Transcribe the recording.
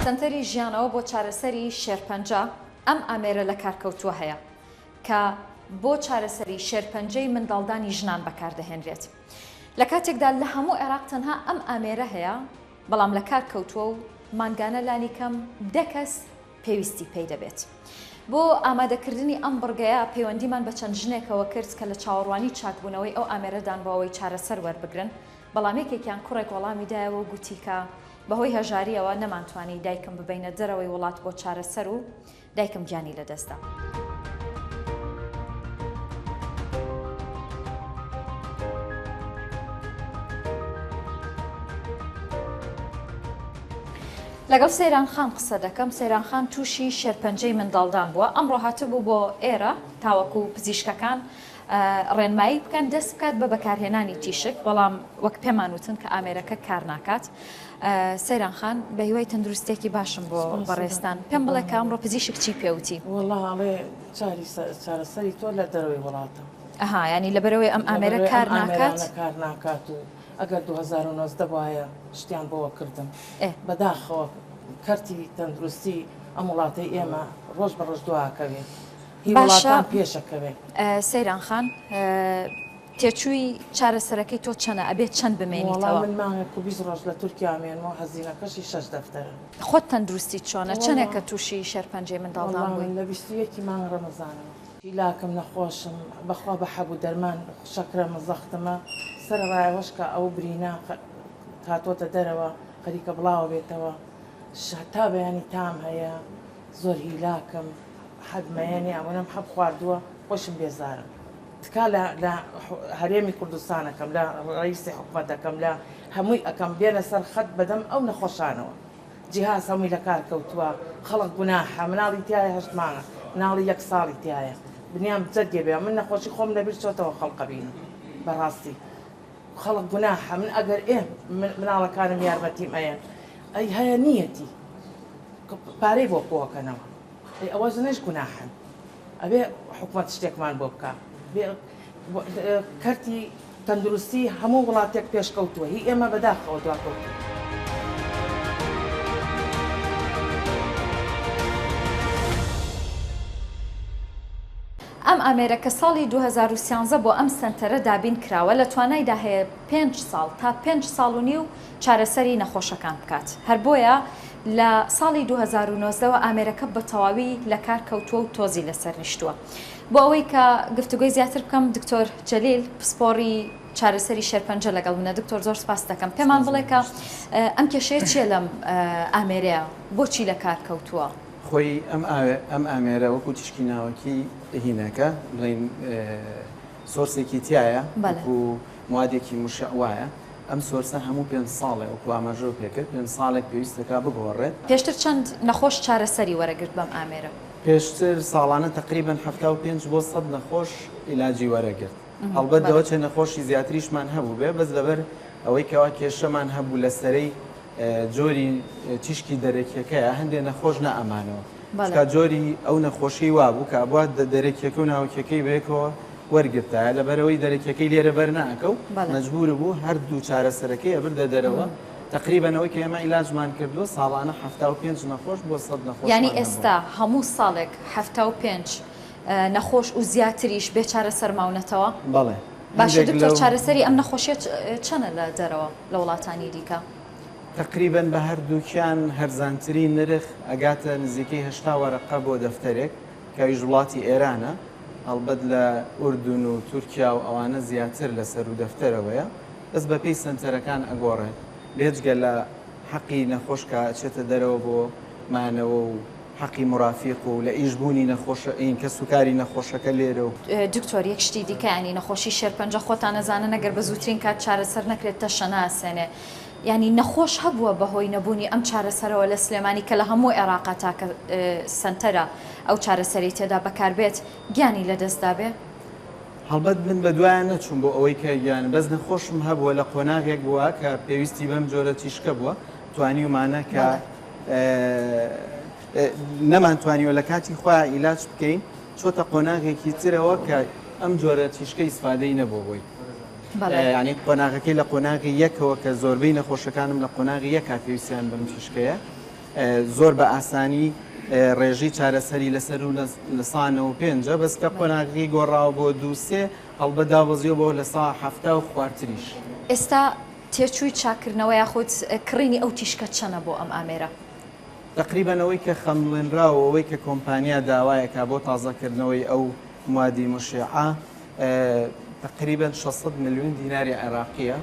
سنتەری ژیانەوە بۆ چارەسەری شێرپەنجە ئەم ئامێرە لە کارکەوتووە هەیە کە بۆ چارەسەری شێرپەنجەی منداڵدانی ژنان بەکاردەهێنرێت. لە کاتێکدا لە هەموو عێراق تەنها ئەم ئامێرە هەیە، بەڵام لە کارکەوتووە و مانگانە لانی کەم 10 کەس پێویستی پێی دەبێت. بۆ ئامادەکردنی ئەم بڕگەیە پەیوەندیمان بە چەند ژنێکەوە کرد کە لە چاوەڕوانی چاکبوونەوەی ئەو ئامێرەدان بۆ ئەوەی چارەسەر وەربگرن، بەڵام یەکێکیان کوڕێک وەڵامی دایەوە و گوتی کە بەهۆی هەژاریەوە نەمانتوانی دایکم ببینە دەرەوەی وڵات بۆ چارەسەر و دایکم گیانی لەدەستدا. لەگەڵ سەیران خان قسە دەکەم. سەیران خان تووشی شێرپەنجەی منداڵدان بووە. ئەمڕۆ هاتبوو بۆ ئێرە تاوەکو پزیشکەکان ڕێنمایی بکەن دەست بکات بە بەکارهێنانی تیشک، بەڵام وەک پێمان وتن کە ئامێرەکە کار ناکات. سەیران خان بە هیوای تەندروستێکی باشم بۆ بەڕێستان پێم بڵێ کە ئەمڕۆ پزیشک چی پێوتی؟ وەڵڵاهی چارەسەری تۆ لە دەرەوەی وڵاتە. ینی لەبەرەوەی ئەم ئامێرە کار ناکات و ئەگەر 2019 وایە شتیان بۆوە کردم بەداخەوە کەرتی تەندروستی ئەم وڵاتی ئێمە ڕۆژ بە ڕۆژ دواکەوێت هی وڵاتان پێشەکەوێت. سەیران خان تێچووی چارەسەرەکەی تۆ چەنە؟ ئەبێت چەند بمێنیتەوە؟ من مانگێک و 20 ڕۆژ لە تورکیا مێنەوە هەزینەکەشی 6 دەفتەرە. خۆت تەندروستی چۆنە؟ چەندێکە تووشی شێرپەنجەی منداڵدان بووی؟ لە 21 مانگ ڕەمەزانەوە لاکم نەخۆشم بەخوا بە حەبوو دەرمان شەکرە مەزەختمە سەرڕایەوەش کە ئەو برینا هاتۆتە دەرەوە خەریکە بڵاو بێتەوە تا بەیانی تام هەیە زۆر هیلاکم حەدمەیەنی ئەوەنم حەب خواردووە خۆشم بێزارم. تکا لە هەرێمی کوردستانەکەم لە ڕئیسی حکومەتەکەم لە هەمووی ئەەکەم بێنە سەر خەت بەدەم ئەو نەخۆشانەوە جیهاز هەمووی لە کار کەوتووە خەڵک گوناحە مناڵی تایە 8 مانگە مناڵی 1 ساڵی تایە بنیام جەدێ بێ من نەخۆشی خۆم لەبیر چۆتەوە خەڵقە بینم بەڕاستی خەڵک گوناحە من ئەگەر مناڵەکانم یارمەتیم ئەیەن ئەی هەیە نیەتی پارەی بۆ بۆکەنەوە ئەوە زنەش گوناحن ئەبێ حکومەت شتێکمان بۆ بکە کەرتی تەندروستی هەموو وڵاتێک پێشکەوتووە هی ئێمە بەداخەوە دواکەوتووە. ئەم ئامێرە کە ساڵی 2013 بۆ ئەم سنتەرە دابین کراوە لە توانایدا هەیە 5 ساڵ تا 5 ساڵ و نیو چارەسەری نەخۆشەکان بکات. هەر بۆیە لە ساڵی 2019ەوە ئامێرەکە بە تەواوی لە کار کەوتووە و تۆزی لەسەر نیشتووە. بۆ ئەوەی کە گفتوگۆی زیاتر بکەم دکتۆر جەلیل پسپۆڕی چارەسەری شێرپەنجە لەگەڵ منە. دکتۆر زۆر سپاس دەکەم. پێمان بڵێ کە ئەم کێشەیە چیە لەم ئامێرەیە بۆچی لە کار کەوتووە؟ خۆی ئەم ئامێرە وەکو تیشکی ناوەکی هینەکە بڵین سۆرسێکی تایە و موادێکی مشعوایە. ئەم سۆرسە هەموو 5 ساڵێ وەکو ئاماژە پێکرد 5 ساڵێک پێویستەکە بگۆڕێت. پێشتر چەند نەخۆش چارەسەری وەرەگرت بەم ئامێرە؟ پێشتر ساڵانە تقریبا 75 بۆ 100 نەخۆش عیلاجی وەرەگرت. هەڵبەت دەوە چه نەخۆشی زیاتریشمان هەبوو بێ بەس لەبەر ئەوەی کەوا کێشەمان هەبوو لەسەرەی جۆری تیشکی دەرەکیەکەیە هەندێک نەخۆش نەئەمانەوە جۆری ئەو نەخۆشی وا بوو کە بوات دەرەکیەکە و ناوکیەکەی بێکەوە وەرگرتایە لەبەرەوەی دەرەکیەکەی لێرە بەرناکە و مەجبور بوو هەردوو چارەسەرەکەی ئەبردە دەرەوە. تقریبەنەوەی کە ئێمە عیلاجمان کردووە ساڵانە 75 نەخۆش بۆ 100 نەخۆش. یعنی ئێستا هەموو ساڵێک 75 نەخۆش و زیاتریش بێ چارەسەر ماونەتەوە؟ بەڵێ. باشە دکتۆر چارەسەری ئەم نەخۆشیە چەنە لە دەرەوە لە وڵاتانی دیکە؟ تقریبا بە هەردووکیان هەرزانترین نرخ ئەگاتە نزیکەی 80 وەرەقە بۆ دەفتەرێک کەویش وڵاتی ئێرانە هەڵبەت لە ئوردون و تورکیا و ئەوانە زیاتر لەسەر و دەفتەرەوەیە بەس بە پێی سنتەرەکان ئەگۆڕێن بێجگە لە حەقی نەخۆشکە چێتە دەرەوە بۆ مانەوە و حەقی مرافیق و لە ئیشبوونی نەخۆشە ئین کە سوکاری نەخۆشەکە لێرە و دکتۆر یەک شتی دیکە ینی نەخۆشی شێرپەنجە خۆتان نەزانن ئەگەر بە زووترین کات چارەسەر نەکرێت تەشە ناسێنێ. ینی نەخۆش هەبووە بەهۆی نەبوونی ئەم چارەسەرەوە لە سلێمانی کە لە هەموو عێراقا تاکە سنتەرە ئەو چارەسەری تێدا بەکاربێت گیانی لەدەستدا بێ؟ هەڵبەت من بە دوایان نەچوون بۆ ئەوەی کە گیان بەس نەخۆشم هەبووە لە قۆناغێک بووە کە پێویستی بەم جۆرە تیشکە بووە توانی ومانە کە نەمانتوانیوە لە کاتی خۆیان عیلاج بکەین چۆتە قۆناغێکی ترەوە کە ئەم جۆرە تیشکە ئیسفادەی نەبوو بووی. ینی قۆناغەکەی لە قۆناغی یەکەوە کە زۆربەی نەخۆشەکانم لە قۆناغی یەک پێویستیان بەم تیشکەیە زۆر بە ئاسانی ڕێژی چارەسەری لەسەر و لە سانەوە پێنجە بەس کە قۆناغی گۆڕاوە بۆ دووسێ هەڵبەت دابەزیەوە بۆ لە سا هەفتە و خواردتریش. ئێستا تێچووی چاکردنەوە یاخود کڕینی ئەو تیشکە چەنە بۆ ئەم ئامێرە؟ تقریبەنەوەی کە خەمڵێنراوەوەی کە کۆمپانیا داوایەکە بۆ تازەکردنەوەی ئەو موادی مشیعە تقریبا 600 ملیۆن دیناری عێراقیە